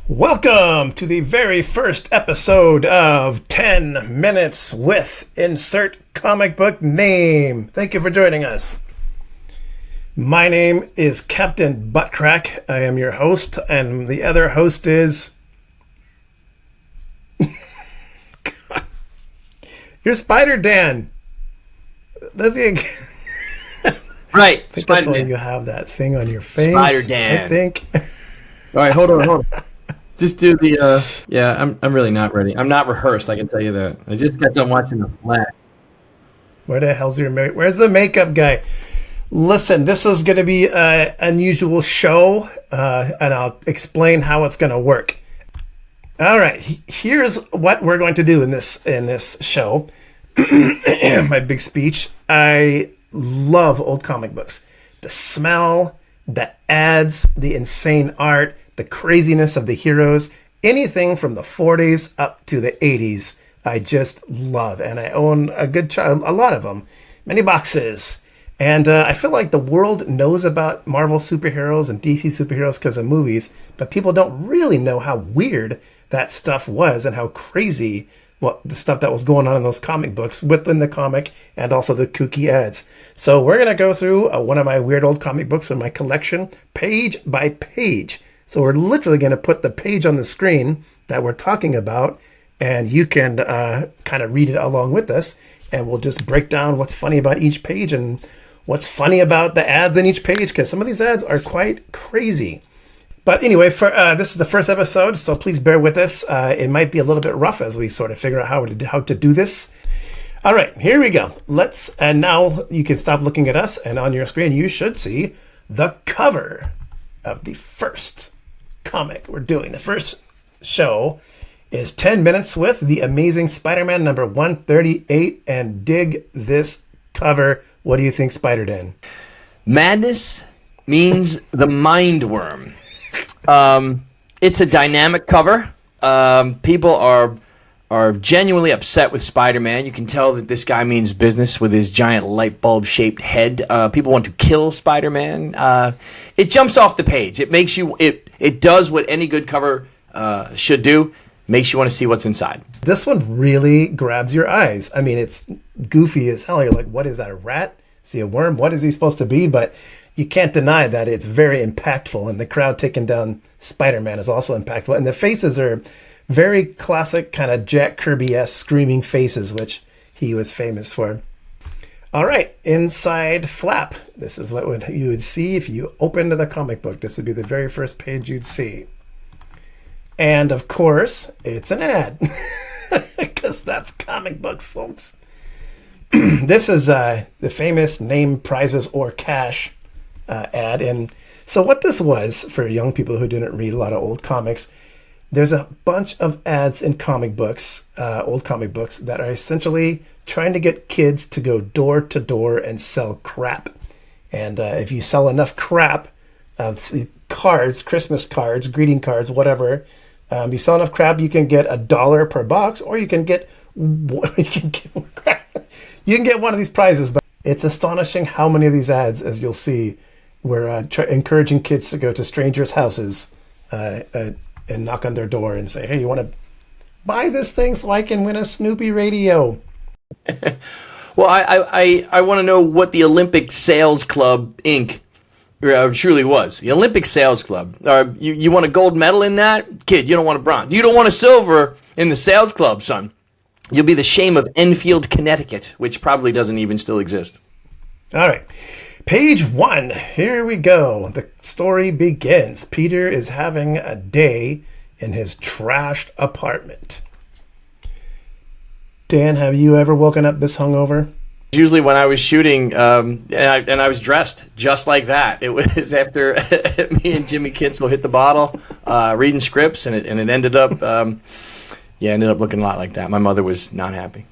Welcome to the very first episode of 10 Minutes with Insert Comic Book Name. Thank you for joining us. My name is Captain Buttcrack. I am your host, and the other host is... You're Spider-Dan. That's the... Right, I think that's why you have that thing on your face. Spider-Dan. I think. All right, hold on. Just do the, yeah, I'm really not ready. I'm not rehearsed, I can tell you that. I just got done watching The Flash. Where the hell's your where's the makeup guy? Listen, this is going to be an unusual show, and I'll explain how it's going to work. All right, here's what we're going to do in this show. My big speech. I love old comic books. The smell, the ads, the insane art, the craziness of the heroes, anything from the 40s up to the 80s, I just love. And I own a lot of them, many boxes. And I feel like the world knows about Marvel superheroes and DC superheroes because of movies, but people don't really know how weird that stuff was and how crazy the stuff that was going on in those comic books within the comic and also the kooky ads. So we're going to go through one of my weird old comic books in my collection, page by page. So we're literally going to put the page on the screen that we're talking about, and you can kind of read it along with us, and we'll just break down what's funny about each page and what's funny about the ads in each page, because some of these ads are quite crazy. But anyway, this is the first episode, so please bear with us. It might be a little bit rough as we sort of figure out how to do this. All right, here we go. And now you can stop looking at us, and on your screen you should see the cover of the first comic we're doing. The first show is 10 Minutes with the Amazing Spider-Man number 138, and dig this cover. What do you think, Spider-Dan? Madness Means the Mindworm. It's a dynamic cover. People are genuinely upset with Spider-Man. You can tell that this guy means business with his giant light bulb shaped head. People want to kill Spider-Man. It jumps off the page. It makes you. It does what any good cover should do. Makes you want to see what's inside. This one really grabs your eyes. I mean, it's goofy as hell. You're like, what is that, a rat? Is he a worm? What is he supposed to be? But you can't deny that it's very impactful, and the crowd taking down Spider-Man is also impactful. And the faces are very classic, kind of Jack Kirby-esque screaming faces, which he was famous for. All right, inside flap. This is what you would see if you opened the comic book. This would be the very first page you'd see. And of course, it's an ad, because that's comic books, folks. This is the famous name, prizes, or cash ad. And so what this was, for young people who didn't read a lot of old comics, there's a bunch of ads in comic books, old comic books, that are essentially trying to get kids to go door to door and sell crap. And if you sell enough crap, cards, Christmas cards, greeting cards, whatever, you sell enough crap, you can get $1 per box, or you can get one of these prizes. But it's astonishing how many of these ads, as you'll see, were encouraging kids to go to strangers' houses and knock on their door and say, hey, you want to buy this thing so I can win a Snoopy radio? Well, I want to know what the Olympic Sales Club, Inc. Truly was. The Olympic Sales Club. You want a gold medal in that? Kid, you don't want a bronze. You don't want a silver in the Sales Club, son. You'll be the shame of Enfield, Connecticut, which probably doesn't even still exist. All right. Page 1. Here we go. The story begins. Peter is having a day in his trashed apartment. Dan, have you ever woken up this hungover? Usually when I was shooting, and I was dressed just like that. It was after me and Jimmy Kitzel hit the bottle, reading scripts, and it ended up, ended up looking a lot like that. My mother was not happy.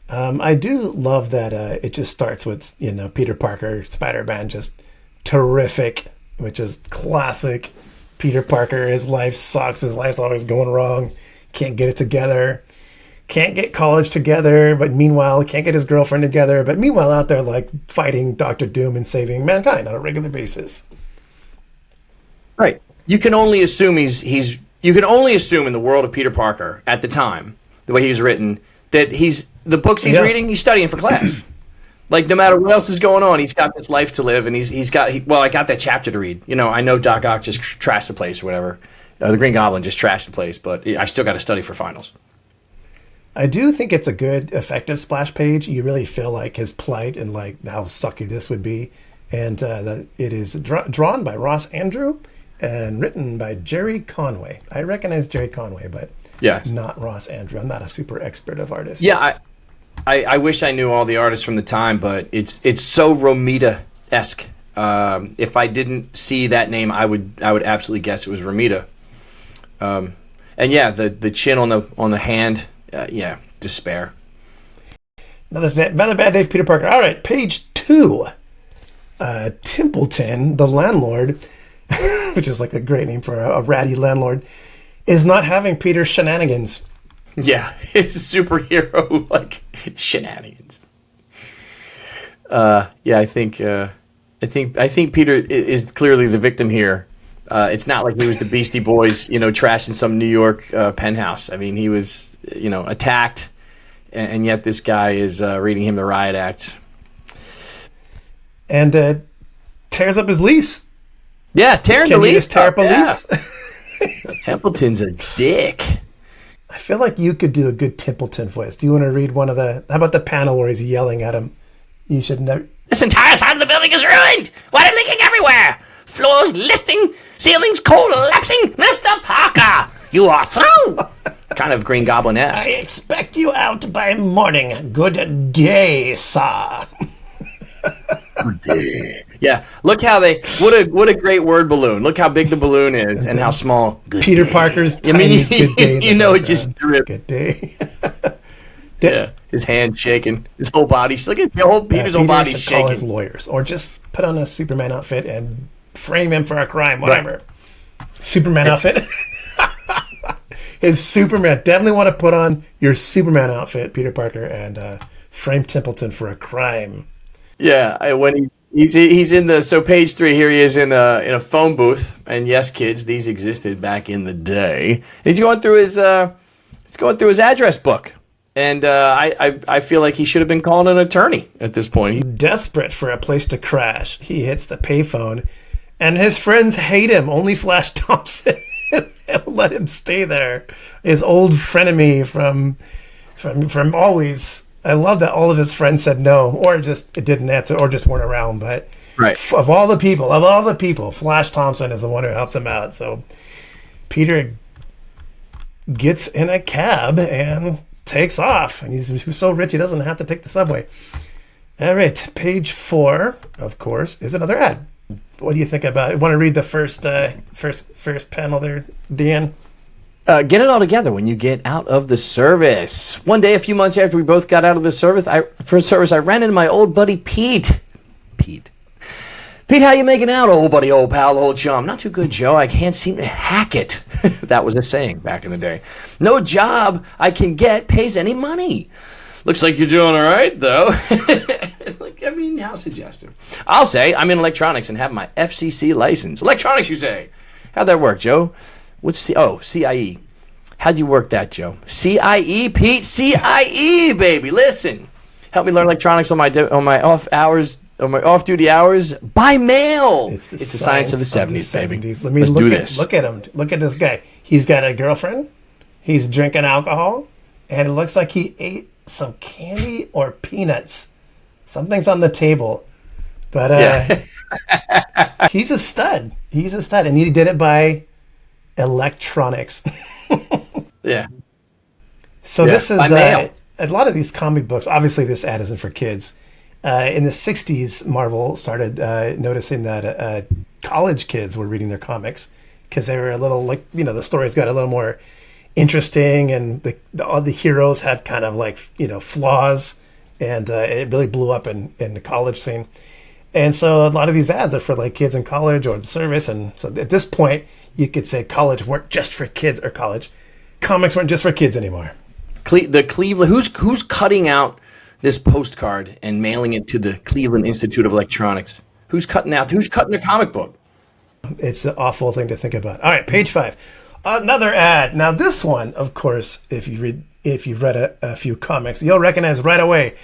I do love that it just starts with, Peter Parker, Spider-Man, just terrific, which is classic. Peter Parker, his life sucks. His life's always going wrong. Can't get it together. Can't get college together, but meanwhile, can't get his girlfriend together. But meanwhile, out there, like, fighting Dr. Doom and saving mankind on a regular basis. Right. you can only assume you can only assume in the world of Peter Parker at the time, the way he was written, that the books he's reading, he's studying for class. Like, no matter what else is going on, he's got this life to live, and I got that chapter to read. I know Doc Ock just trashed the place or whatever. The Green Goblin just trashed the place, but I still got to study for finals. I do think it's a good, effective splash page. You really feel like his plight and like how sucky this would be. And it is drawn by Ross Andrew and written by Jerry Conway. I recognize Jerry Conway, but not Ross Andrew. I'm not a super expert of artists. Yeah, I wish I knew all the artists from the time, but it's so Romita-esque. If I didn't see that name, I would absolutely guess it was Romita. And yeah, the chin on the hand, despair. Another bad day for Peter Parker. All right, page 2. Templeton, the landlord, which is like a great name for a ratty landlord, is not having Peter's shenanigans. Yeah, his superhero like shenanigans. I think Peter is clearly the victim here. It's not like he was the Beastie Boys, trashing some New York penthouse. I mean, he was, attacked, and yet this guy is reading him the riot act. And tears up his lease. Yeah, tearing the lease. Can you just tear up a lease? Templeton's a dick. I feel like you could do a good Templeton voice. Do you want to read one of the... How about the panel where he's yelling at him? You should never... This entire side of the building is ruined! Water leaking everywhere! Floors listing, ceilings collapsing! Mr. Parker, you are through! Kind of Green Goblin-esque. I expect you out by morning. Good day, sir. Yeah, look how what a great word balloon. Look how big the balloon is and how small. Peter Parker's tiny good day. It just dripped. Good day. Yeah, his hand shaking, his whole body. Look at Peter's whole body shaking. Call his lawyers, or just put on a Superman outfit and frame him for a crime, whatever. Right. Superman outfit. His Superman. Definitely want to put on your Superman outfit, Peter Parker, and frame Templeton for a crime. Yeah, when he's in page 3 here, he is in a phone booth, and yes, kids, these existed back in the day. And he's going through his address book, and I feel like he should have been calling an attorney at this point. Desperate for a place to crash, he hits the payphone, and his friends hate him. Only Flash Thompson let him stay there. His old frenemy from always. I love that all of his friends said no, or just it didn't answer, or just weren't around. But of all the people, Flash Thompson is the one who helps him out. So Peter gets in a cab and takes off. And he's so rich he doesn't have to take the subway. All right, page 4, of course, is another ad. What do you think about it? Want to read the first panel there, Dan? Get it all together when you get out of the service. One day, a few months after we both got out of the service, I ran into my old buddy Pete. Pete, how you making out, old buddy, old pal, old chum? Not too good, Joe. I can't seem to hack it. That was a saying back in the day. No job I can get pays any money. Looks like you're doing all right, though. How suggestive. I'll say I'm in electronics and have my FCC license. Electronics, you say? How'd that work, Joe? What's CIE? How'd you work that, Joe? CIE, Pete? CIE, baby. Listen, help me learn electronics on my off hours, on my off-duty hours by mail. It's the science of the 70s, baby. Let's do this. Look at him. Look at this guy. He's got a girlfriend. He's drinking alcohol, and it looks like he ate some candy or peanuts. Something's on the table, but he's a stud. He's a stud, and he did it by electronics. Yeah. So this is a lot of these comic books. Obviously, this ad isn't for kids. In the 60s, Marvel started noticing that college kids were reading their comics because they were a little the stories got a little more interesting, and all the heroes had kind of flaws, and it really blew up in the college scene. And so a lot of these ads are for kids in college or the service. And so at this point, you could say college weren't just for kids, or comics weren't just for kids anymore. The Cleveland, who's cutting out this postcard and mailing it to the Cleveland Institute of Electronics? Who's cutting the comic book? It's an awful thing to think about. All right, page 5. Another ad. Now this one, of course, if you've read a few comics, you'll recognize right away.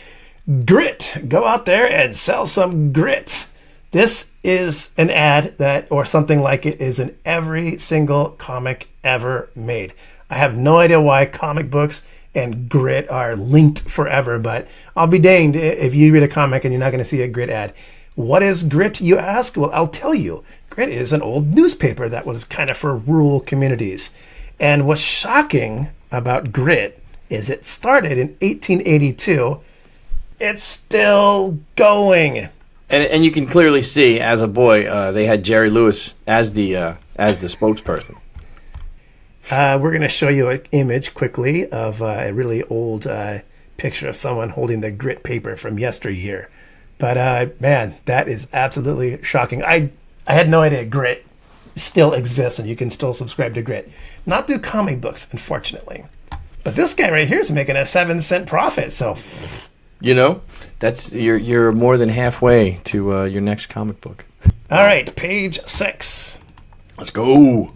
Grit. Go out there and sell some grit. This is an ad that, or something like it, is in every single comic ever made. I have no idea why comic books and grit are linked forever, but I'll be danged if you read a comic and you're not going to see a grit ad. What is grit, you ask? Well, I'll tell you. Grit is an old newspaper that was kind of for rural communities. And what's shocking about grit is it started in 1882. It's still going. And you can clearly see, as a boy, they had Jerry Lewis as the spokesperson. We're going to show you an image quickly of a really old picture of someone holding the grit paper from yesteryear. But man, that is absolutely shocking. I had no idea grit still exists and you can still subscribe to grit. Not through comic books, unfortunately. But this guy right here is making a 7-cent profit, so... You know, that's you're more than halfway to your next comic book. All right, page 6. Let's go.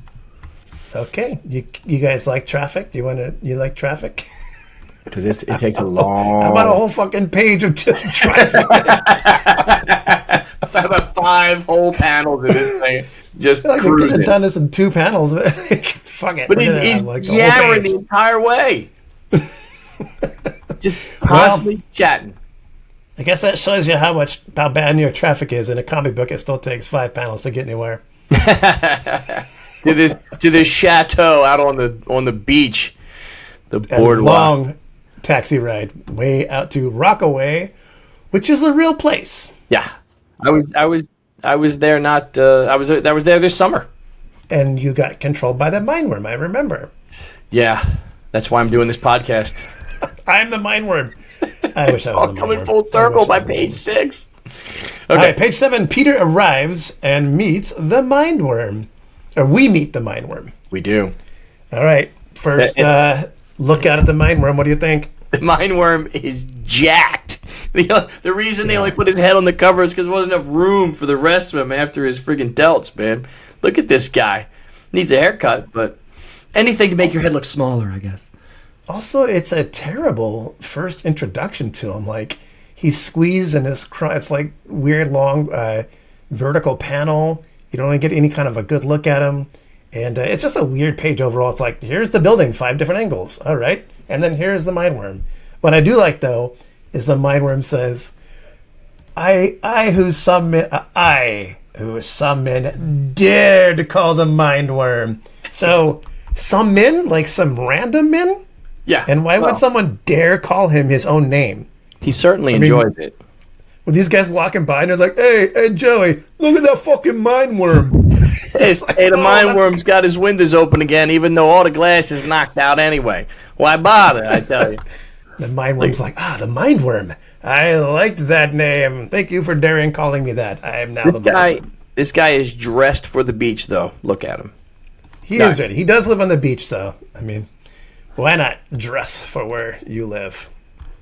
Okay, you guys like traffic? You like traffic? Because it takes a long... How about a whole fucking page of just traffic? About 5 whole panels of this thing. Just I could have done this in 2 panels, but fuck it. But he's yammering the entire way. Just constantly chatting. I guess that shows you how bad New York traffic is. In a comic book, it still takes 5 panels to get anywhere. to this chateau out on the beach, the boardwalk. Long taxi ride way out to Rockaway, which is a real place. Yeah, I was there. I was there this summer. And you got controlled by the Mindworm. I remember. Yeah, that's why I'm doing this podcast. I'm the Mindworm. I wish I was the Mindworm. Coming full circle by page 6. Okay. All right, page 7. Peter arrives and meets the Mindworm. Or we meet the Mindworm. We do. All right. First look out at the Mindworm. What do you think? The Mindworm is jacked. The reason they only put his head on the cover is because there wasn't enough room for the rest of him after his friggin' delts, man. Look at this guy. Needs a haircut, but anything to make your head look smaller, I guess. Also, it's a terrible first introduction to him. Like, he's squeezed in this, it's like weird long vertical panel. You don't really get any kind of a good look at him. And it's just a weird page overall. It's like, here's the building, 5 different angles. All right. And then here's the Mindworm. What I do like, though, is the Mindworm says, I who some men dare to call the Mindworm. So, some men? Like some random men? Yeah. And why would someone dare call him his own name? He certainly enjoys it. When these guys walking by and they're like, hey, Joey, look at that fucking Mindworm. Hey, the Mindworm's got his windows open again, even though all the glass is knocked out anyway. Why bother, I tell you. The Mindworm's like, the Mindworm. I liked that name. Thank you for daring calling me that. I am now the Mindworm. This guy is dressed for the beach, though. Look at him. He is ready. He does live on the beach, so, I mean, why not dress for where you live?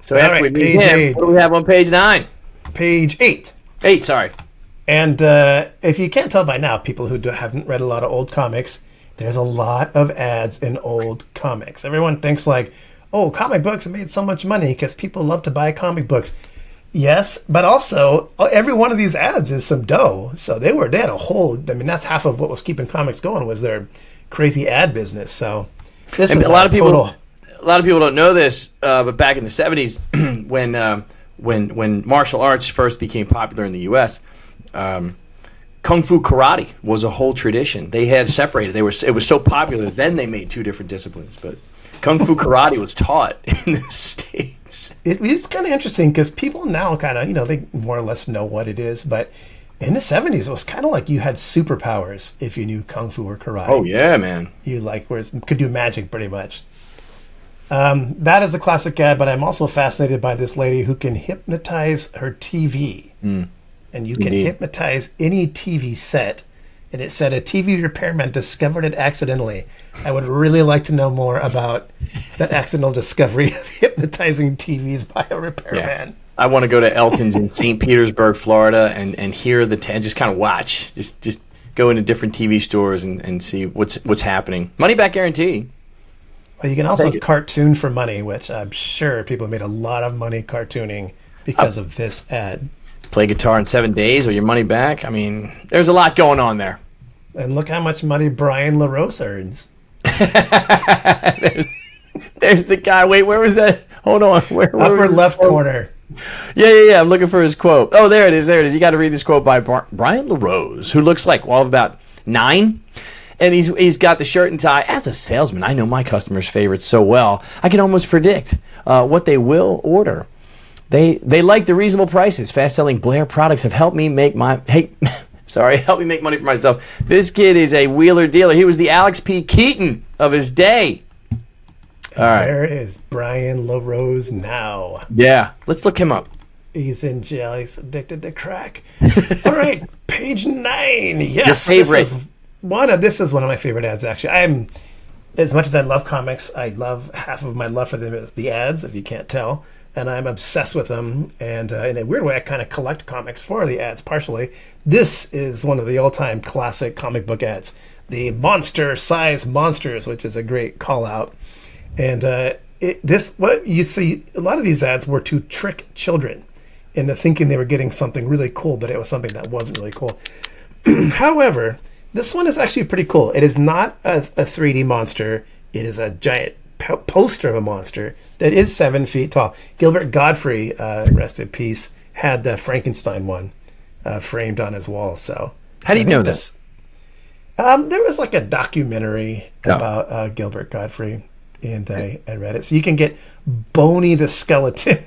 So after we meet him, what do we have on page 9? Page 8. 8, sorry. And if you can't tell by now, people who haven't read a lot of old comics, there's a lot of ads in old comics. Everyone thinks like, oh, comic books have made so much money because people love to buy comic books. Yes, but also every one of these ads is some dough. So they had a whole, I mean, that's half of what was keeping comics going was their crazy ad business. So this is a lot of people don't know this, but back in the 70s, when martial arts first became popular in the U.S., Kung Fu Karate was a whole tradition. They had separated. It was so popular. Then they made 2 different disciplines. But Kung Fu Karate was taught in the States. It's kind of interesting because people now kind of, they more or less know what it is. But in the 70s, it was kind of like you had superpowers if you knew Kung Fu or Karate. Oh, yeah, man. You could do magic pretty much. That is a classic ad, but I'm also fascinated by this lady who can hypnotize her TV. And you can hypnotize any TV set. And it said a TV repairman discovered it accidentally. I would really like to know more about that accidental discovery of hypnotizing TVs by a repairman. Yeah. I want to go to Elton's in St. Petersburg, Florida, and hear and just kind of watch. Just go into different TV stores and see what's happening. Money back guarantee. Well, you can also cartoon for money, which I'm sure people made a lot of money cartooning because of this ad. Play guitar in 7 days or your money back. I mean, there's a lot going on there. And look how much money Brian LaRose earns. there's the guy. Wait, where was that? Hold on. Where Upper left corner. Yeah. I'm looking for his quote. Oh, there it is. You got to read this quote by Brian LaRose, who looks like, well, about 9. And he's got the shirt and tie. As a salesman, I know my customers' favorites so well. I can almost predict what they will order. They like the reasonable prices. Fast-selling Blair products have helped me make help me make money for myself. This kid is a wheeler dealer. He was the Alex P. Keaton of his day. All right. There is Brian LaRose now. Yeah, let's look him up. He's in jail. He's addicted to crack. All right, page 9. Yes, your favorite. This is one of my favorite ads. Actually, as much as I love comics, I love half of my love for them is the ads. If you can't tell, and I'm obsessed with them. And in a weird way, I kind of collect comics for the ads. Partially, this is one of the all-time classic comic book ads. The monster-size monsters, which is a great call out. And what you see, a lot of these ads were to trick children into thinking they were getting something really cool, but it was something that wasn't really cool. However, this one is actually pretty cool. It is not a 3D monster. It is a giant poster of a monster that is 7 feet tall. Gilbert Godfrey, rest in peace, had the Frankenstein one framed on his wall. So how do you know this? There was like a documentary about Gilbert Godfrey. And I read it. So you can get Boney the Skeleton.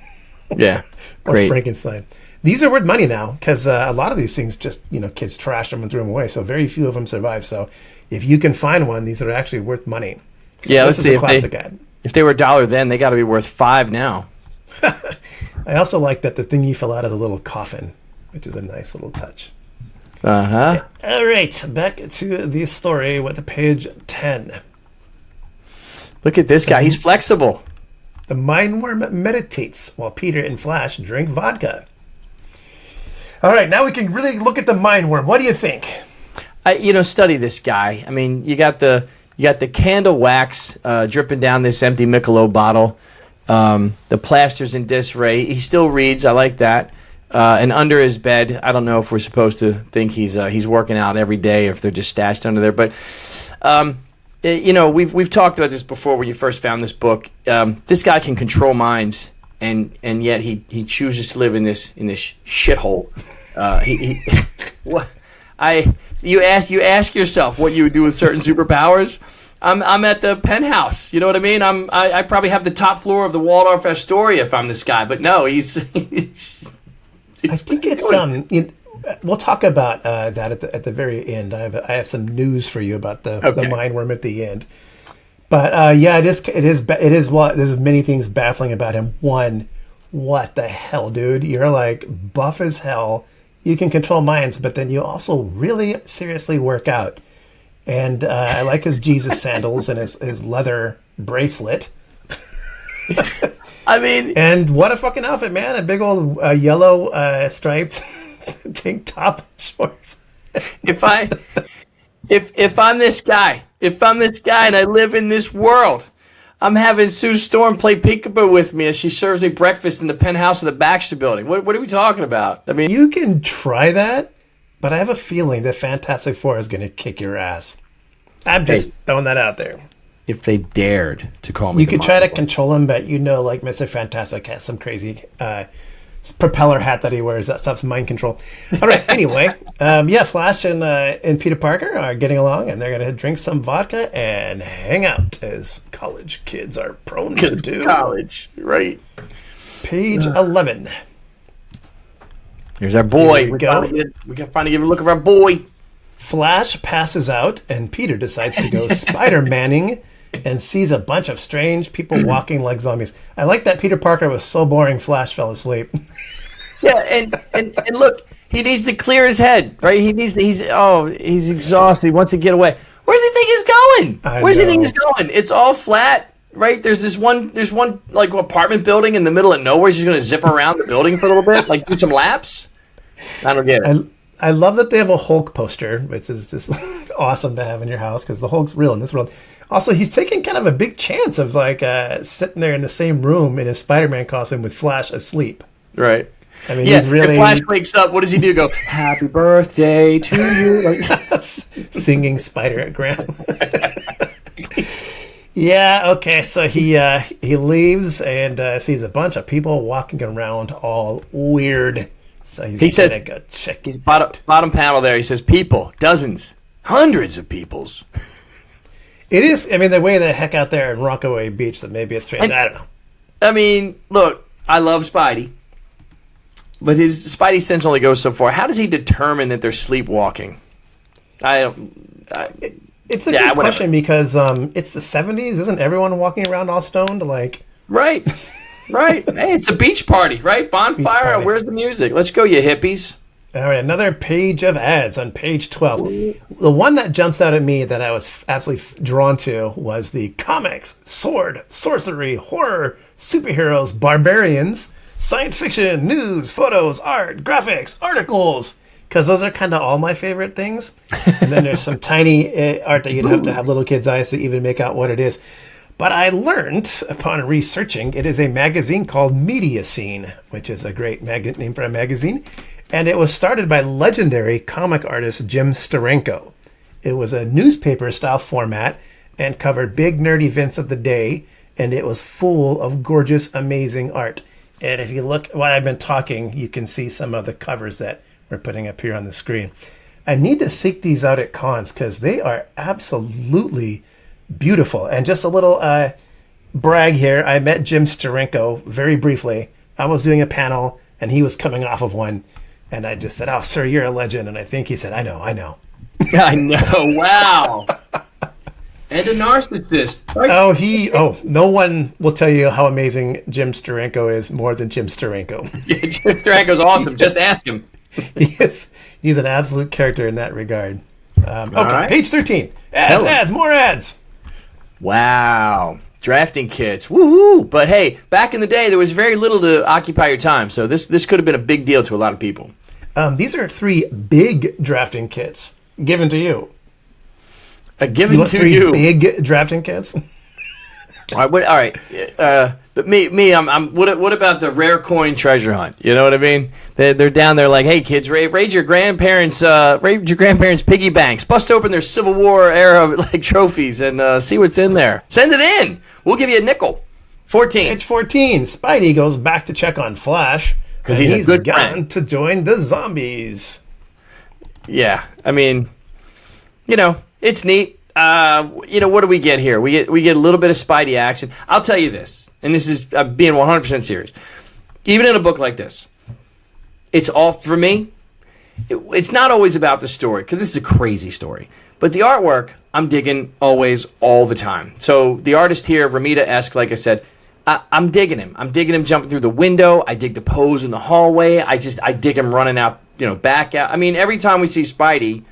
Yeah, or great. Frankenstein. These are worth money now because a lot of these things just, kids trashed them and threw them away. So very few of them survive. So if you can find one, these are actually worth money. So yeah, let's see. A classic ad. If they were $1 then, they got to be worth $5 now. I also like that the thing you fell out of the little coffin, which is a nice little touch. Uh-huh. All right, back to the story with the page 10. Look at this guy. He's flexible. The Mindworm meditates while Peter and Flash drink vodka. All right, now we can really look at the Mindworm. What do you think? Study this guy. I mean, you got the candle wax dripping down this empty Michelob bottle. The plaster's in disarray. He still reads. I like that. And under his bed, I don't know if we're supposed to think he's working out every day or if they're just stashed under there, but. We've talked about this before when you first found this book. This guy can control minds, and yet he chooses to live in this shithole. You ask yourself what you would do with certain superpowers. I'm at the penthouse. You know what I mean? I probably have the top floor of the Waldorf Astoria if I'm this guy. But no, he's I think it's we'll talk about that at the very end. I have some news for you about the Mindworm at the end. But it is what there's many things baffling about him. One, what the hell, dude? You're like buff as hell. You can control minds, but then you also really seriously work out. And I like his Jesus sandals and his leather bracelet. I mean, and what a fucking outfit, man! A big old yellow striped tank top shorts. if I'm this guy and I live in this world, I'm having Sue Storm play peekaboo with me as she serves me breakfast in the penthouse of the Baxter Building. What are we talking about? I mean, you can try that, but I have a feeling that Fantastic Four is going to kick your ass. I'm just throwing that out there. If they dared to call me, you could try to control him, but like Mr. Fantastic has some crazy propeller hat that he wears. That stuff's mind control. All right. Anyway, Flash and Peter Parker are getting along, and they're going to drink some vodka and hang out, as college kids are prone to do. College, right? Page 11. Here's our boy. Here we go. We got to finally give a look at our boy. Flash passes out, and Peter decides to go Spider-Manning and sees a bunch of strange people walking like zombies. I like that Peter Parker was so boring, Flash fell asleep. Yeah, and look, he needs to clear his head, right? He's exhausted. He wants to get away. Where's he think he's going? Where's he think he's going? It's all flat, right? There's one like apartment building in the middle of nowhere. He's just gonna zip around the building for a little bit, like do some laps. I don't get it. I love that they have a Hulk poster, which is just awesome to have in your house because the Hulk's real in this world. Also, he's taking kind of a big chance of like sitting there in the same room in his Spider-Man costume with Flash asleep. Right. I mean, yeah, he's really if Flash wakes up, what does he do? Go, happy birthday to you. Like, singing Spider-Gram. Yeah, okay, so he leaves and sees a bunch of people walking around all weird. So he says, go check. He's bottom panel there. He says, people, dozens, hundreds of peoples. It is, I mean, the way the heck out there in Rockaway Beach that maybe it's strange. I don't know. I mean, look, I love Spidey, but his Spidey sense only goes so far. How does he determine that they're sleepwalking? It's a good question because it's the 70s. Isn't everyone walking around all stoned? Like, right. Hey, it's a beach party, right? Bonfire. Party. Where's the music? Let's go, you hippies. All right, another page of ads on page 12. The one that jumps out at me that I was absolutely drawn to was the comics, sword, sorcery, horror, superheroes, barbarians, science fiction, news, photos, art, graphics, articles. Because those are kind of all my favorite things. And then there's some tiny art that you'd have to have little kids' eyes to even make out what it is. But I learned, upon researching, it is a magazine called Media Scene, which is a great name for a magazine. And it was started by legendary comic artist Jim Steranko. It was a newspaper-style format and covered big nerd events of the day. And it was full of gorgeous, amazing art. And if you look while I've been talking, you can see some of the covers that we're putting up here on the screen. I need to seek these out at cons because they are absolutely beautiful. And just a little brag here. I met Jim Steranko very briefly. I was doing a panel and he was coming off of one. And I just said, "Oh, sir, you're a legend." And I think he said, I know. I know. Wow. And a narcissist. Right? No one will tell you how amazing Jim Steranko is more than Jim Steranko. Yeah, Jim Steranko's awesome. Yes. Just ask him. Yes, he's an absolute character in that regard. Okay, right. Page 13. Ads, more ads. Wow. Drafting kits. Woohoo. But hey, back in the day, there was very little to occupy your time. So this could have been a big deal to a lot of people. These are 3 big drafting kits given to you. Given to three you. Big drafting kits? All right. But me, I'm. What about the rare coin treasure hunt? You know what I mean? They're down there like, hey kids, raid your grandparents' piggy banks, bust open their Civil War era like trophies, and see what's in there. Send it in. We'll give you a nickel. 14. Page 14. Spidey goes back to check on Flash because he's a good friend to join the zombies. Yeah, I mean, it's neat. What do we get here? We get a little bit of Spidey action. I'll tell you this, and this is being 100% serious. Even in a book like this, it's all for me. It's not always about the story because this is a crazy story, but the artwork I'm digging always, all the time. So the artist here, Ramita-esque, like I said, I'm digging him. I'm digging him jumping through the window. I dig the pose in the hallway. I dig him running out, back out. I mean, every time we see Spidey,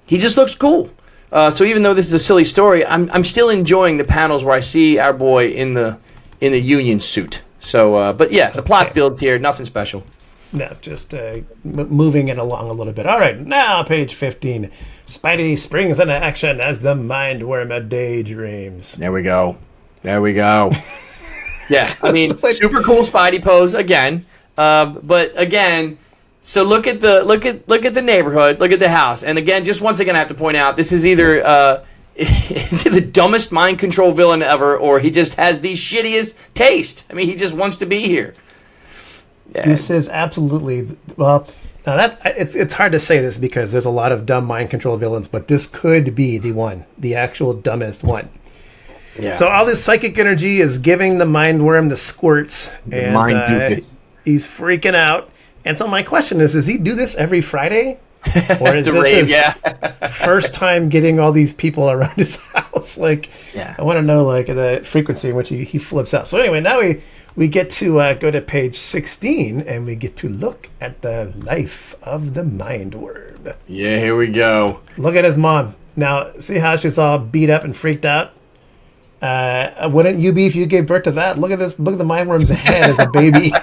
he just looks cool. So even though this is a silly story, I'm still enjoying the panels where I see our boy in the Union suit. So, but yeah, the plot builds here, nothing special. No, just moving it along a little bit. All right, now page 15. Spidey springs into action as the Mindworm daydreams. There we go. Yeah, I mean, super cool Spidey pose again. But again. So look at the neighborhood, look at the house, and again, once again, I have to point out this is either is the dumbest mind control villain ever, or he just has the shittiest taste. I mean, he just wants to be here. This is absolutely well. Now that it's hard to say this because there's a lot of dumb mind control villains, but this could be the actual dumbest one. Yeah. So all this psychic energy is giving the Mindworm the squirts, and he's freaking out. And so my question is he do this every Friday? Or is this his first time getting all these people around his house? I want to know the frequency in which he flips out. So anyway, now we get to go to page 16 and we get to look at the life of the Mindworm. Yeah, here we go. Look at his mom. Now, see how she's all beat up and freaked out? Wouldn't you be if you gave birth to that? Look at this. Look at the Mindworm's head as a baby.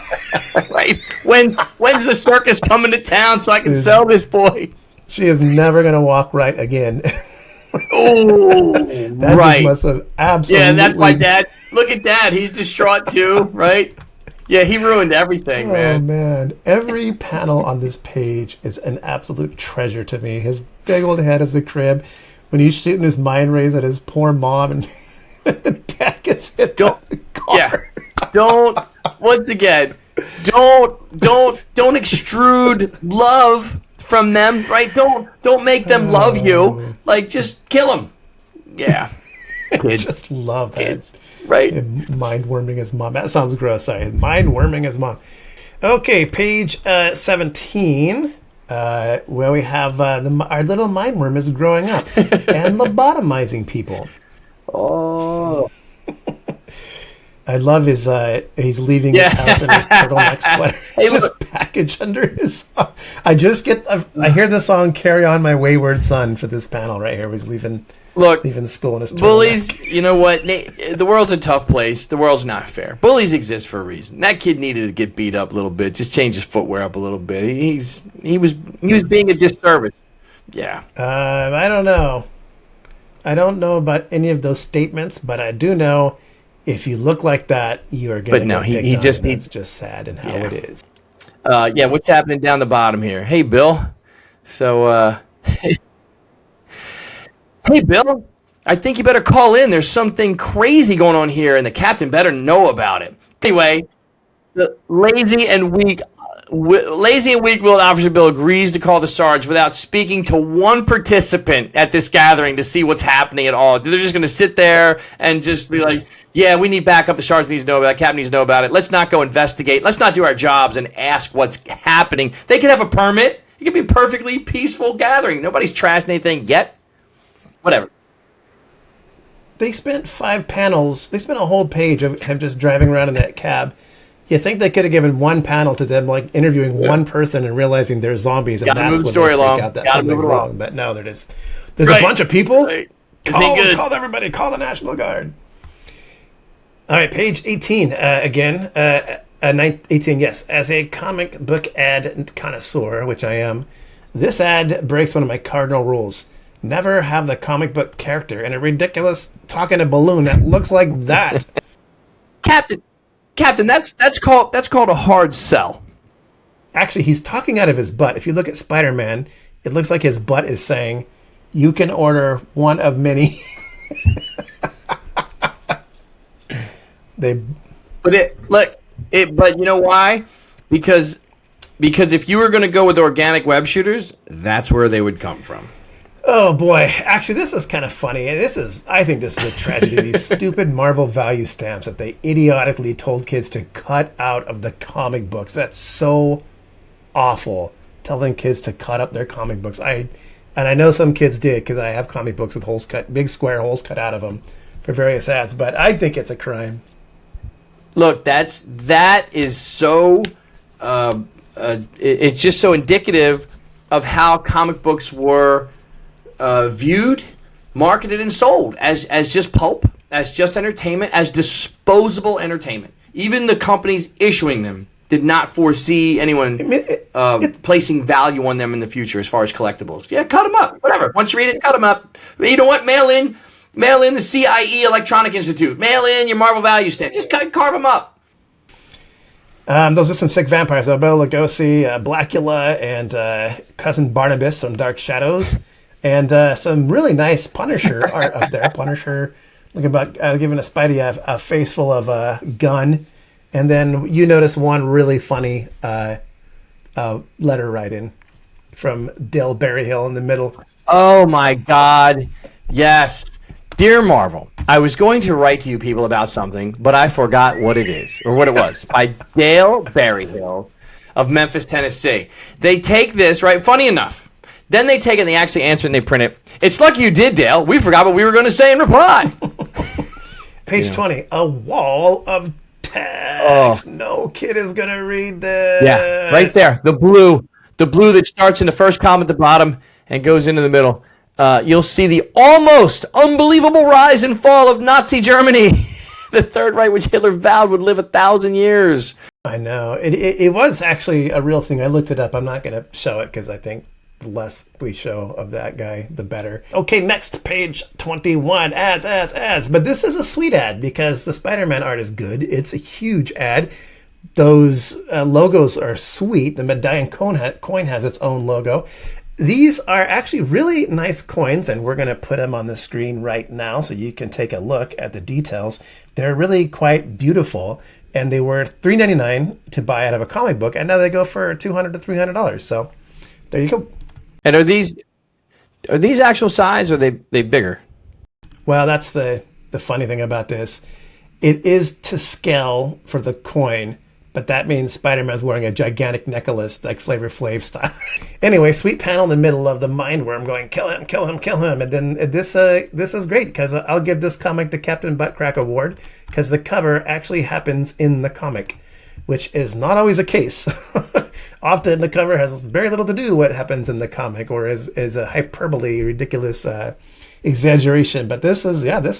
Right. right? When's the circus coming to town so I can sell this boy? She is never gonna walk right again. Oh, That right. just must have absolutely. Yeah, that's my dad. Look at Dad. He's distraught too, right? Yeah, he ruined everything, Oh man. man, every panel on this page is an absolute treasure to me. His big old head is the crib. When he's shooting his mind rays at his poor mom, and the dad gets hit by the car. Yeah. Don't once again. Don't extrude love from them, right? Don't make them love you. Like, just kill them. Yeah. I Kids. just love that. Kids. Right. Mind worming his mom. That sounds gross. Sorry. Mind worming his mom. Okay, page 17. Where we have our little mind worm is growing up and lobotomizing people. Oh. I love his. He's leaving his house in his turtleneck sweater. Hey, his look. package under his arm. I hear the song "Carry On My Wayward Son" for this panel right here. He's leaving school in his turtleneck. Bullies, you know what? The world's a tough place. The world's not fair. Bullies exist for a reason. That kid needed to get beat up a little bit, just change his footwear up a little bit. He was being a disservice. Yeah. I don't know. I don't know about any of those statements, but I do know if you look like that, you are going to get picked on. That's just sad and how it is. Yeah, what's happening down the bottom here? Hey, Bill. So, hey, Bill, I think you better call in. There's something crazy going on here, and the captain better know about it. Anyway, the lazy and weak-willed Officer Bill agrees to call the Sarge without speaking to one participant at this gathering to see what's happening at all. They're just going to sit there and just be like, yeah, we need backup. The Sarge needs to know about it. Captain needs to know about it. Let's not go investigate. Let's not do our jobs and ask what's happening. They can have a permit. It can be a perfectly peaceful gathering. Nobody's trashing anything yet. Whatever. They spent 5 panels. They spent a whole page of him just driving around in that cab. You think they could have given one panel to them, like interviewing one person and realizing they're zombies, and Gotta that's move the when story they freak along. out that Gotta something's move it wrong. along. But no, there's a bunch of people. Right. This ain't good. Call everybody. Call the National Guard. All right, page 18 again. 18, yes. As a comic book ad connoisseur, which I am, this ad breaks one of my cardinal rules. Never have the comic book character in a ridiculous talking a balloon that looks like that. Captain, that's called a hard sell. Actually, he's talking out of his butt. If you look at Spider-Man, it looks like his butt is saying, "You can order one of many." But you know why? Because if you were going to go with organic web shooters, that's where they would come from. Oh boy! Actually, this is kind of funny. I think this is a tragedy. These stupid Marvel value stamps that they idiotically told kids to cut out of the comic books. That's so awful. Telling kids to cut up their comic books. I know some kids did because I have comic books with big square holes cut out of them for various ads. But I think it's a crime. Look, that is so. It's just so indicative of how comic books were. Viewed, marketed, and sold as just pulp, as just entertainment, as disposable entertainment. Even the companies issuing them did not foresee anyone placing value on them in the future as far as collectibles. Yeah, cut them up, whatever. Once you read it, cut them up. You know what? Mail in the CIE Electronic Institute. Mail in your Marvel value stamp. Just carve them up. Those are some sick vampires. Bela Lugosi, Blackula, and Cousin Barnabas from Dark Shadows. And some really nice Punisher art up there. Punisher, look about giving a Spidey a face full of gun. And then you notice one really funny letter writing from Dale Berryhill in the middle. Oh my God. Yes. Dear Marvel, I was going to write to you people about something, but I forgot what it is, or what it was. By Dale Berryhill of Memphis, Tennessee. They take this, right? Funny enough. Then they take it and they actually answer and they print it. It's lucky you did, Dale. We forgot what we were going to say in reply. Page 20. A wall of text. Oh. No kid is going to read this. Yeah, right there. The blue that starts in the first column at the bottom and goes into the middle. You'll see the almost unbelievable rise and fall of Nazi Germany. The Third Reich, which Hitler vowed would live 1,000 years. I know. It was actually a real thing. I looked it up. I'm not going to show it because I think the less we show of that guy, the better. Okay, next, page 21. Ads. But this is a sweet ad because the Spider-Man art is good. It's a huge ad. Those logos are sweet. The medallion coin has its own logo. These are actually really nice coins, and we're going to put them on the screen right now so you can take a look at the details. They're really quite beautiful, and they were $3.99 to buy out of a comic book, and now they go for $200 to $300. So there you go. And are these actual size, or are they bigger? Well, that's the funny thing about this. It is to scale for the coin, but that means Spider-Man's wearing a gigantic necklace like Flavor Flav style. Anyway, sweet panel in the middle of the Mindworm going, kill him, kill him, kill him. And then this is great because I'll give this comic the Captain Buttcrack Award because the cover actually happens in the comic, which is not always the case. Often the cover has very little to do what happens in the comic or is a hyperbole, ridiculous exaggeration. But this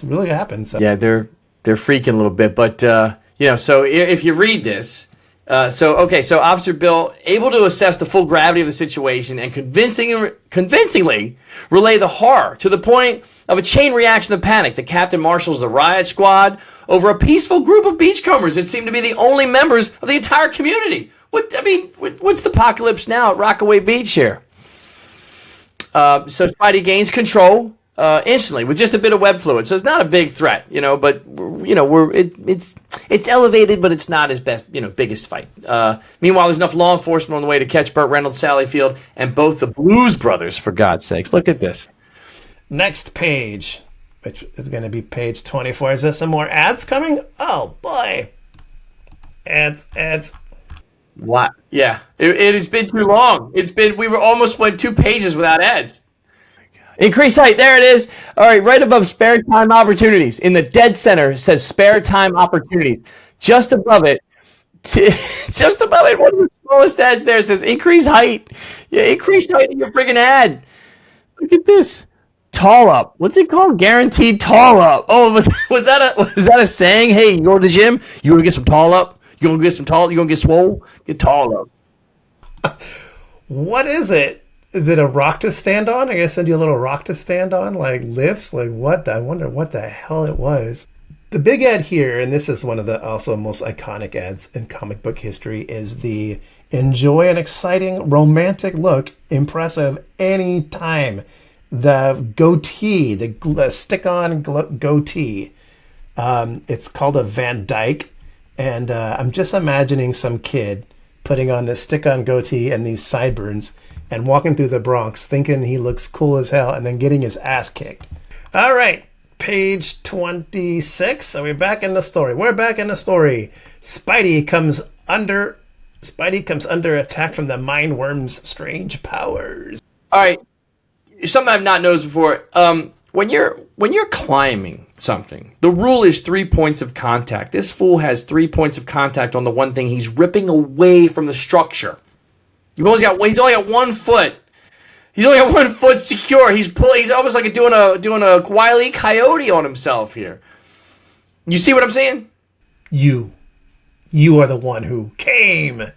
really happens. So. Yeah, they're freaking a little bit, but so if you read this, so Officer Bill able to assess the full gravity of the situation and convincingly relay the horror to the point of a chain reaction of panic. The captain marshals the riot squad over a peaceful group of beachcombers that seem to be the only members of the entire community. What's the apocalypse now at Rockaway Beach here? So Spidey gains control instantly with just a bit of web fluid, so it's not a big threat, but it's elevated, but it's not his biggest fight. Meanwhile, there's enough law enforcement on the way to catch Burt Reynolds, Sally Field, and both the Blues Brothers. For God's sakes, look at this. Next page, which is going to be page 24. Is there some more ads coming? Oh boy, ads. What? Yeah, it has been too long. We almost went 2 pages without ads. Increase height. There it is. All right, right above spare time opportunities. In the dead center, it says spare time opportunities. Just above it, one of the smallest ads there says increase height. Yeah, increase height in your friggin' ad. Look at this. Tall up. What's it called? Guaranteed tall up. Oh, was that a saying? Hey, you go to the gym? You want to get some tall up? You want to get some tall? You want to get swole? Get tall up. What is it? Is it a rock to stand on? I guess send you a little rock to stand on, like lifts, like what? I wonder what the hell it was. The big ad here, and this is one of the also most iconic ads in comic book history, is the enjoy an exciting romantic look, impressive anytime. The goatee, the stick-on goatee. It's called a Van Dyke, and I'm just imagining some kid putting on this stick-on goatee and these sideburns and walking through the Bronx thinking he looks cool as hell and then getting his ass kicked. All right, page 26. Are we back in the story? We're back in the story. Spidey comes under attack from the Mindworm's strange powers. All right, something I've not noticed before. When you're climbing something, the rule is 3 points of contact. This fool has 3 points of contact on the one thing he's ripping away from the structure. He's only got 1 foot. He's only got 1 foot secure. He's almost like doing a Wile E. Coyote on himself here. You see what I'm saying? You are the one who came.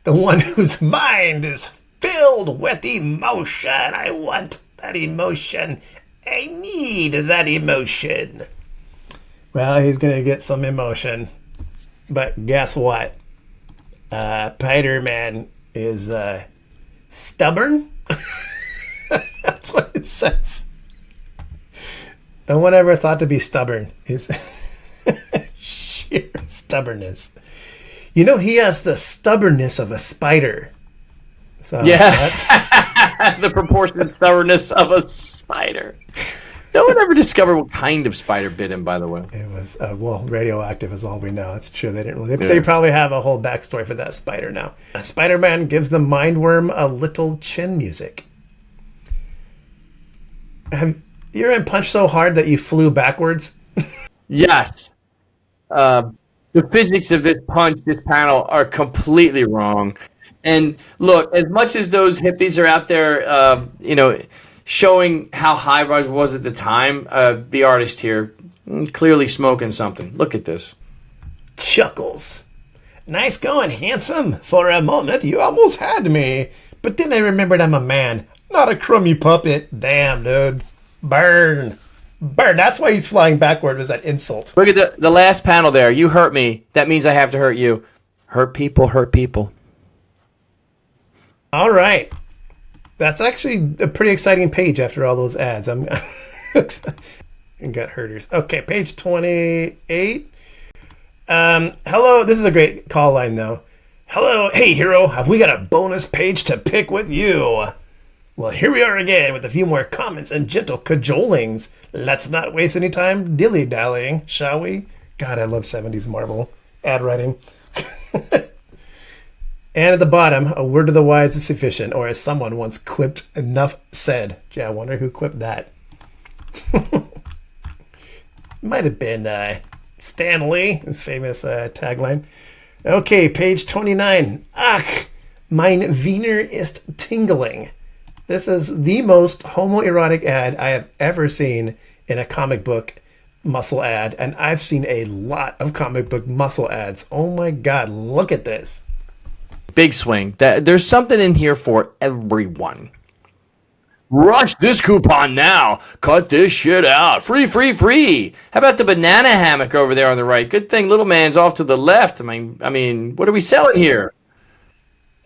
The one whose mind is filled with emotion. I want that emotion. I need that emotion. Well, he's going to get some emotion. But guess what? Spider-Man is stubborn. That's what it says. No one ever thought to be stubborn. Is sheer stubbornness. He has the stubbornness of a spider. So yeah, the proportionate stubbornness of a spider. No one ever discovered what kind of spider bit him, by the way. It was, radioactive is all we know. It's true. They didn't really. They probably have a whole backstory for that spider now. Spider-Man gives the Mindworm a little chin music. You're in Punch so hard that you flew backwards? Yes. The physics of this panel are completely wrong. And look, as much as those hippies are out there, showing how high-rise was at the time, the artist here clearly smoking something. Look at this. Chuckles. Nice going, handsome. For a moment, you almost had me. But then I remembered I'm a man, not a crummy puppet. Damn, dude. Burn. Burn. That's why he's flying backward, was that insult. Look at the last panel there. You hurt me. That means I have to hurt you. Hurt people, hurt people. All right. That's actually a pretty exciting page after all those ads. I'm and gut hurters. Okay, page 28. Hello, this is a great call line though. Hello, hey hero, have we got a bonus page to pick with you? Well, here we are again with a few more comments and gentle cajolings. Let's not waste any time dilly-dallying, shall we? God, I love 70s Marvel ad writing. And at the bottom, a word of the wise is sufficient, or as someone once quipped, enough said. Gee, I wonder who quipped that. Might have been Stan Lee, his famous tagline. Okay, page 29. Ach, mein Wiener ist tingling. This is the most homoerotic ad I have ever seen in a comic book muscle ad, and I've seen a lot of comic book muscle ads. Oh my God, look at this. Big swing. There's something in here for everyone. Rush this coupon now. Cut this shit out. Free, free, free. How about the banana hammock over there on the right? Good thing little man's off to the left. I mean, what are we selling here?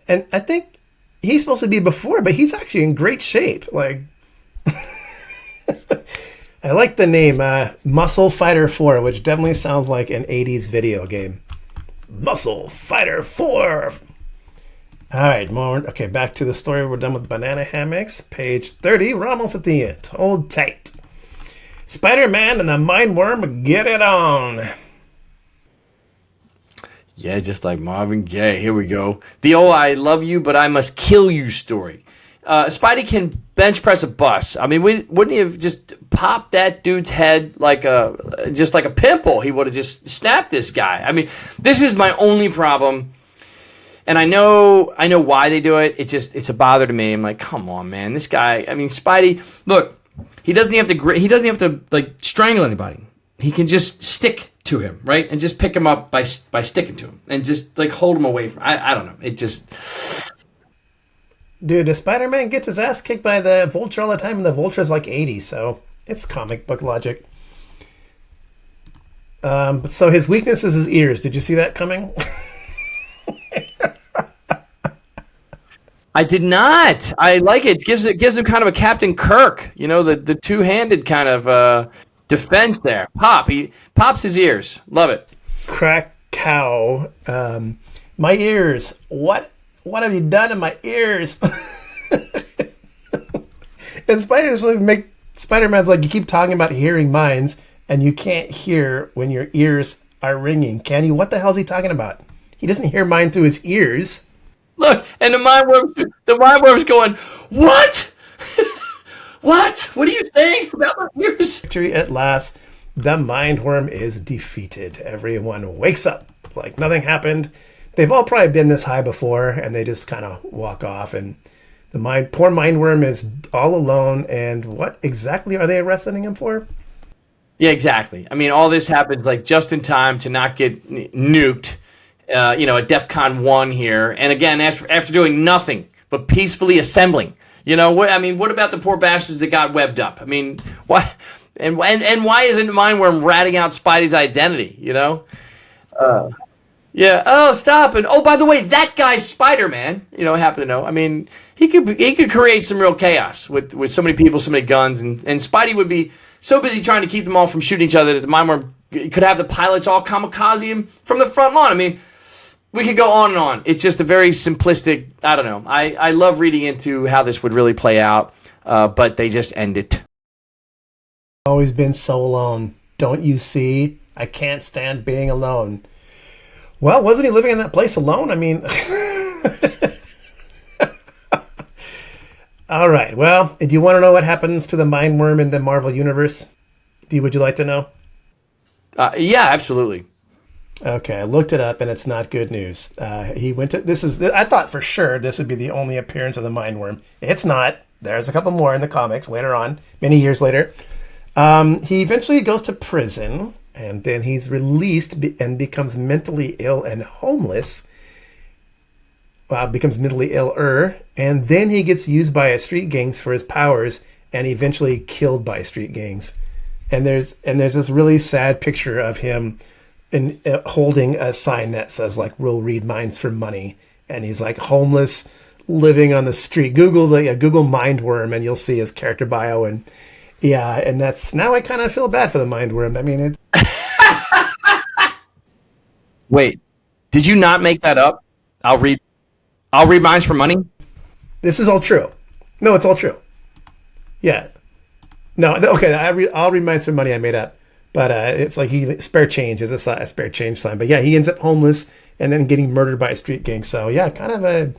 And I think he's supposed to be before, but he's actually in great shape. Like, I like the name Muscle Fighter 4, which definitely sounds like an 80s video game. Muscle Fighter 4. All right, okay, back to the story. We're done with banana hammocks. Page 30, we're almost at the end. Hold tight. Spider-Man and the Mindworm, get it on. Yeah, just like Marvin Gaye. Here we go. The old I love you, but I must kill you story. Spidey can bench press a bus. I mean, wouldn't he have just popped that dude's head like just like a pimple? He would have just snapped this guy. I mean, this is my only problem. And I know why they do it. It's a bother to me. I'm like, come on, man. This guy, I mean, Spidey, look, he doesn't have to like strangle anybody. He can just stick to him, right? And just pick him up by sticking to him and just like hold him away from I don't know. It just Dude, the Spider-Man gets his ass kicked by the Vulture all the time, and the Vulture's like 80, so it's comic book logic. So his weakness is his ears. Did you see that coming? I did not. I like it. Gives him kind of a Captain Kirk, the two-handed kind of defense there. He pops his ears. Love it. Crack cow. My ears. What have you done in my ears? And Spider-Man's like, you keep talking about hearing minds, and you can't hear when your ears are ringing. Can you? What the hell is he talking about? He doesn't hear mine through his ears. Look, and the Mindworm's going, what? What? What are you saying about my ears? Victory at last. The Mindworm is defeated. Everyone wakes up like nothing happened. They've all probably been this high before, and they just kind of walk off. And the poor Mindworm is all alone. And what exactly are they arresting him for? Yeah, exactly. I mean, all this happens like just in time to not get nuked. At DEFCON 1 here, and again, after doing nothing but peacefully assembling, what about the poor bastards that got webbed up? I mean, why? And why isn't Mindworm ratting out Spidey's identity? Yeah. Oh, stop! And oh, by the way, that guy's Spider-Man. I happen to know. I mean, he could create some real chaos with so many people, so many guns, and Spidey would be so busy trying to keep them all from shooting each other that the Mindworm could have the pilots all kamikaze him from the front lawn. I mean. We could go on and on. It's just a very simplistic, I don't know. I love reading into how this would really play out, but they just end it. Always been so alone. Don't you see? I can't stand being alone. Well, wasn't he living in that place alone? I mean... All right. Well, do you want to know what happens to the Mindworm in the Marvel Universe? Would you like to know? Yeah, absolutely. Okay, I looked it up, and it's not good news. He went to... I thought for sure this would be the only appearance of the Mindworm. It's not. There's a couple more in the comics later on, many years later. He eventually goes to prison, and then he's released and becomes mentally ill and homeless. Becomes mentally ill, and then he gets used by a street gangs for his powers, and eventually killed by street gangs. And there's this really sad picture of him holding a sign that says like "We'll read minds for money," and he's like homeless, living on the street. Google Mindworm, and you'll see his character bio. And yeah, and that's now I kind of feel bad for the Mindworm. I mean, Wait, did you not make that up? I'll read minds for money. this is all true. No, it's all true. Yeah. No, okay. I'll read minds for money I made up, but it's like spare change is a spare change sign. But yeah, he ends up homeless and then getting murdered by a street gang. So yeah, kind of a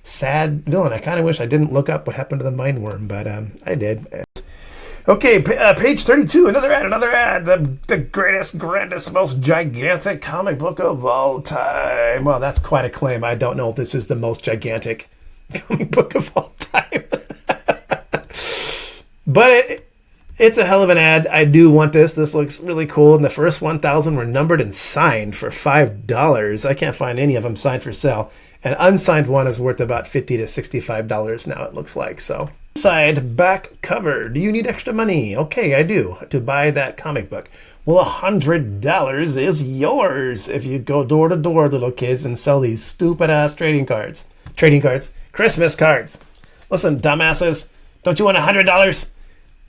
sad villain. I kind of wish I didn't look up what happened to the Mindworm, but I did. Okay, page 32, another ad. The greatest, grandest, most gigantic comic book of all time. Well, that's quite a claim. I don't know if this is the most gigantic comic book of all time. But it's a hell of an ad. I do want this. This looks really cool. And the first 1,000 were numbered and signed for $5. I can't find any of them signed for sale. An unsigned one is worth about $50 to $65 now, it looks like. So, side back cover. Do you need extra money? Okay, I do, to buy that comic book. Well, $100 is yours if you go door to door, little kids, and sell these stupid ass trading cards, Christmas cards. Listen, dumbasses, don't you want $100?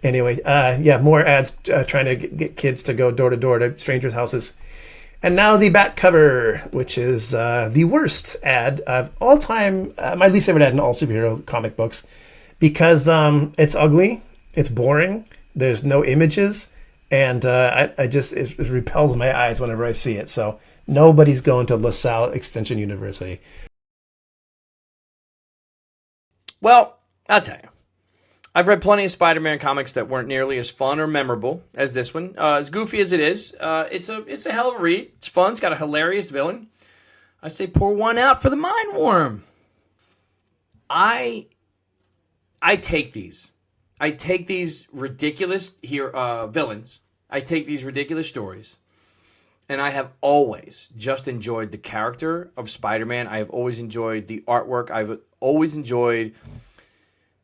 Anyway, yeah, more ads trying to get kids to go door to door to strangers' houses. And now the back cover, which is the worst ad of all time, my least favorite ad in all superhero comic books, because it's ugly, it's boring, there's no images, and it repels my eyes whenever I see it. So nobody's going to LaSalle Extension University. Well, I'll tell you. I've read plenty of Spider-Man comics that weren't nearly as fun or memorable as this one. As goofy as it is, it's a hell of a read. It's fun. It's got a hilarious villain. I say pour one out for the Mindworm. I take these. I take these ridiculous villains. I take these ridiculous stories. And I have always just enjoyed the character of Spider-Man. I have always enjoyed the artwork. I've always enjoyed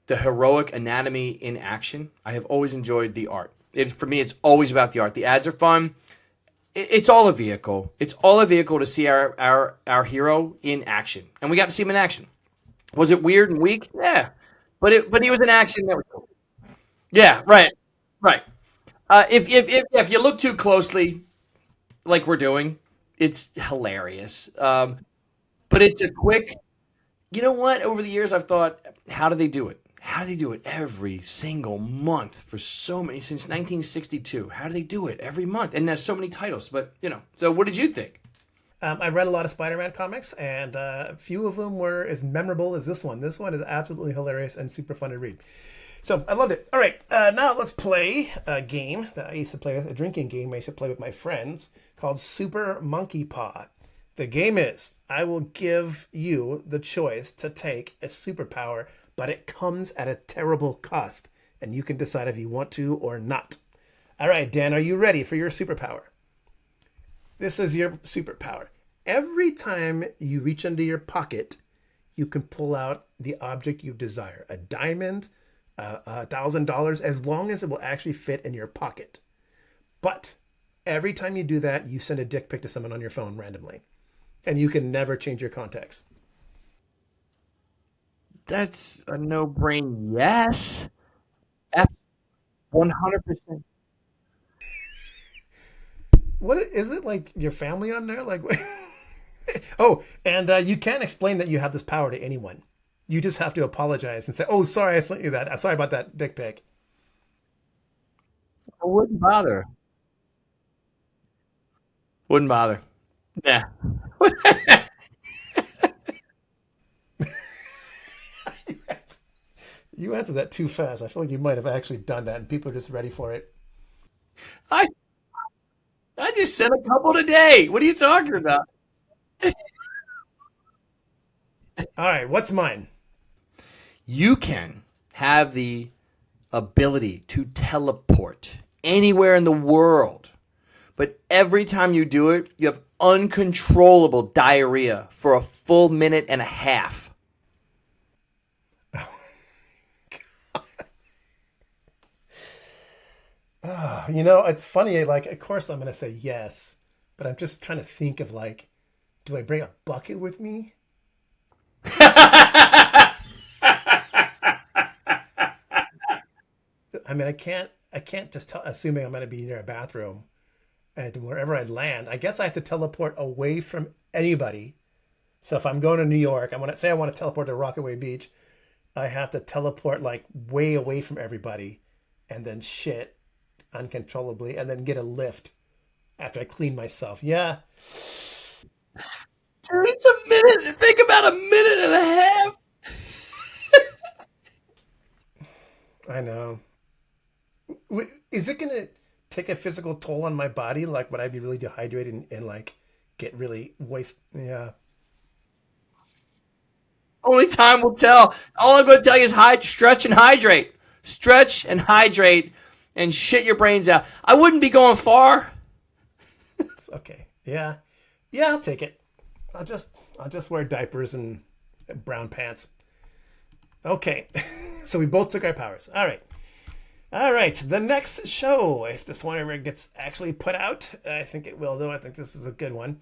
the heroic anatomy in action. I have always enjoyed the art. For me, it's always about the art. The ads are fun. It's all a vehicle. It's all a vehicle to see our hero in action. And we got to see him in action. Was it weird and weak? Yeah. But he was in action. Yeah, right. If you look too closely, like we're doing, it's hilarious. But it's a quick. You know what? Over the years, I've thought, how do they do it? How do they do it every single month for so many, since 1962? How do they do it every month? And there's so many titles, but, So what did you think? I read a lot of Spider-Man comics, and a few of them were as memorable as this one. This one is absolutely hilarious and super fun to read. So I loved it. All right, now let's play a game that I used to play, a drinking game I used to play with my friends called Super Monkey Paw. The game is, I will give you the choice to take a superpower, but it comes at a terrible cost, and you can decide if you want to or not. All right, Dan, are you ready for your superpower? This is your superpower. Every time you reach into your pocket, you can pull out the object you desire. A diamond, $1,000, as long as it will actually fit in your pocket. But every time you do that, you send a dick pic to someone on your phone randomly. And you can never change your contacts. That's a no-brain yes. 100%. What is it, like your family on there? Like, oh, and you can't explain that you have this power to anyone. You just have to apologize and say, "Oh, sorry, I sent you that. I'm sorry about that dick pic." I wouldn't bother. Wouldn't bother. Yeah. You answered that too fast. I feel like you might have actually done that, and people are just ready for it. I just sent a couple today. What are you talking about? All right, what's mine? You can have the ability to teleport anywhere in the world, but every time you do it, you have uncontrollable diarrhea for a full minute and a half. You know, it's funny. Like, of course, I'm gonna say yes, but I'm just trying to think of like, do I bring a bucket with me? I mean, I can't just assuming I'm gonna be near a bathroom, and wherever I land, I guess I have to teleport away from anybody. So if I'm going to New York, I want to teleport to Rockaway Beach, I have to teleport like way away from everybody, and then shit uncontrollably, and then get a lift after I clean myself. Yeah. Dude, it's a minute. Think about a minute and a half. I know. Is it going to take a physical toll on my body? Like, would I be really dehydrated and like get really waste? Yeah. Only time will tell. All I'm going to tell you is stretch and hydrate. Stretch and hydrate and shit your brains out. I wouldn't be going far. Okay. Yeah. Yeah, I'll take it. I'll just wear diapers and brown pants. Okay. So we both took our powers. All right. All right. The next show, if this one ever gets actually put out, I think it will, though. I think this is a good one.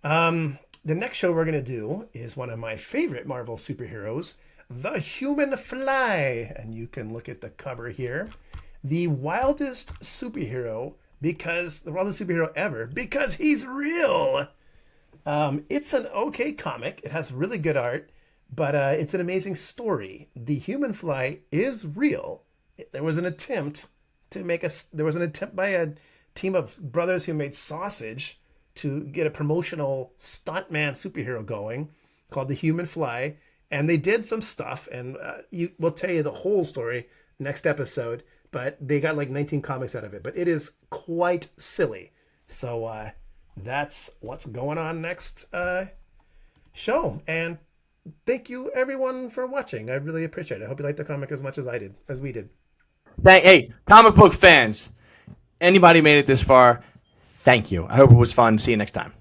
The next show we're going to do is one of my favorite Marvel superheroes, the Human Fly. And you can look at the cover here. The wildest superhero ever because he's real. It's an okay comic. It has really good art, but it's an amazing story. The Human Fly is real. There was an attempt by a team of brothers who made sausage to get a promotional stuntman superhero going called the Human Fly, and they did some stuff, and we'll tell you the whole story next episode. But they got like 19 comics out of it. But it is quite silly. So that's what's going on next show. And thank you everyone for watching. I really appreciate it. I hope you liked the comic as much as we did. Hey, comic book fans, anybody made it this far, thank you. I hope it was fun. See you next time.